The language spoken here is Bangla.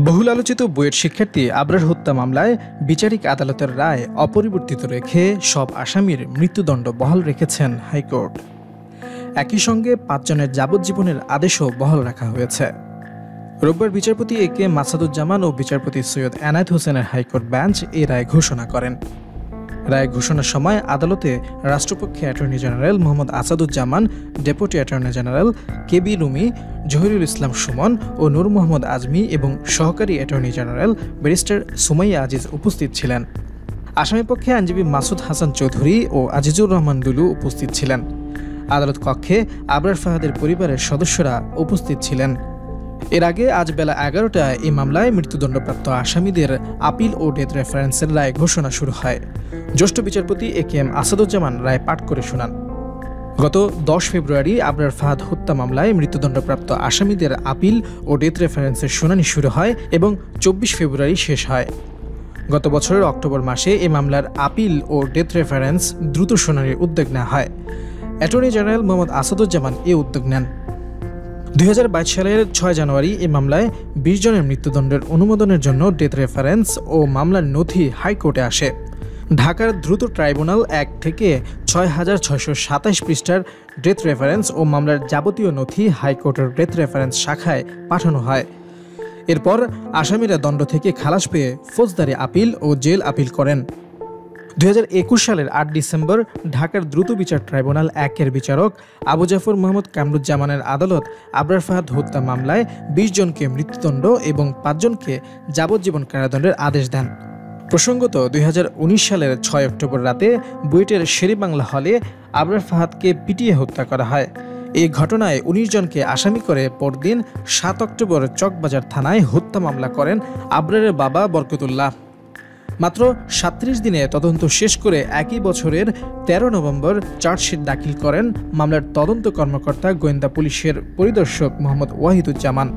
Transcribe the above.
বহুল আলোচিত বুয়েট শিক্ষার্থী আবরার হত্যা মামলায় বিচারিক আদালতের রায় অপরিবর্তিত রেখে সব আসামির মৃত্যুদণ্ড বহাল রেখেছেন হাইকোর্ট। একই সঙ্গে ৫ জনের যাবজ্জীবনের আদেশও বহাল রাখা হয়েছে। রোববার বিচারপতি এ কে মাসাদুজ্জামান ও বিচারপতি সৈয়দ এনায়েত হোসেনের হাইকোর্ট বেঞ্চ এই রায় ঘোষণা করেন। রায় ঘোষণার সময় আদালতে রাষ্ট্রপক্ষে attorney general Mohammad Asaduzzaman, deputy attorney general K B Rumi, Zahirul Islam Sumon ও নূর মোহাম্মদ আজমি এবং সহকারী attorney general barrister Sumaiya Aziz উপস্থিত ছিলেন। আসামিপক্ষে আইনজীবী মাসুদ হাসান চৌধুরী ও আজিজুর রহমান দুলু উপস্থিত ছিলেন। আদালত কক্ষে আবরার ফাহাদের পরিবারের সদস্যরা উপস্থিত ছিলেন। এর আগে আজ বেলা ১১টায় এই মামলায় মৃত্যুদণ্ডপ্রাপ্ত আসামিদের আপিল ও ডেথ রেফারেন্সের রায় ঘোষণা শুরু হয়। জ্যেষ্ঠ বিচারপতি এ কে এম আসাদুজ্জামান রায় পাঠ করে শোনান। গত ১০ ফেব্রুয়ারি আবরার ফাহাদ হত্যা মামলায় মৃত্যুদণ্ডপ্রাপ্ত আসামিদের আপিল ও ডেথ রেফারেন্সের শুনানি শুরু হয় এবং ২৪ ফেব্রুয়ারি শেষ হয়। গত বছরের অক্টোবর মাসে এই মামলার আপিল ও ডেথ রেফারেন্স দ্রুত শুনানির উদ্যোগ নেওয়া হয়। অ্যাটর্নি জেনারেল মোহাম্মদ আসাদুজ্জামান এই উদ্যোগ নেন। ২০২২ সালের ৬ জানুয়ারি এই মামলায় ২০ জনের মৃত্যুদণ্ডের অনুমোদনের জন্য ডেথ রেফারেন্স ও মামলার নথি হাইকোর্টে আসে। ঢাকার দ্রুত ট্রাইব্যুনাল ১ থেকে ৬,৬২৭ পৃষ্ঠার ডেথ রেফারেন্স ও মামলার যাবতীয় নথি হাইকোর্টের ডেথ রেফারেন্স শাখায় পাঠানো হয়। এরপর আসামিরা দণ্ড থেকে খালাস পেয়ে ফৌজদারি আপিল ও জেল আপিল করেন। ২০২১ সালের ৮ ডিসেম্বর ঢাকার দ্রুত বিচার ট্রাইব্যুনাল ১-এর বিচারক আবু জাফর মোহাম্মদ কামরুজ্জামানের আদালত আবরার ফাহাদ হত্যা মামলায় ২০ জনকে মৃত্যুদণ্ড এবং ৫ জনকে যাবজ্জীবন কারাদণ্ডের আদেশ দেন। প্রসঙ্গত ২০১৯ সালের ৬ অক্টোবর রাতে বুয়েটের শেরেবাংলা হলে আবরার ফাহাদকে পিটিয়ে হত্যা করা হয়। এই ঘটনায় ১৯ জনকে আসামি করে পরদিন ৭ অক্টোবর চকবাজার থানায় হত্যা মামলা করেন আবরারের বাবা বরকতুল্লাহ। মাত্র ৩৭ দিনে তদন্ত শেষ করে একই বছরের ১৩ নভেম্বর চার্জশিট দাখিল করেন মামলার তদন্ত কর্মকর্তা গোয়েন্দা পুলিশের পরিদর্শক মোহাম্মদ ওয়াহিদুজ্জামান।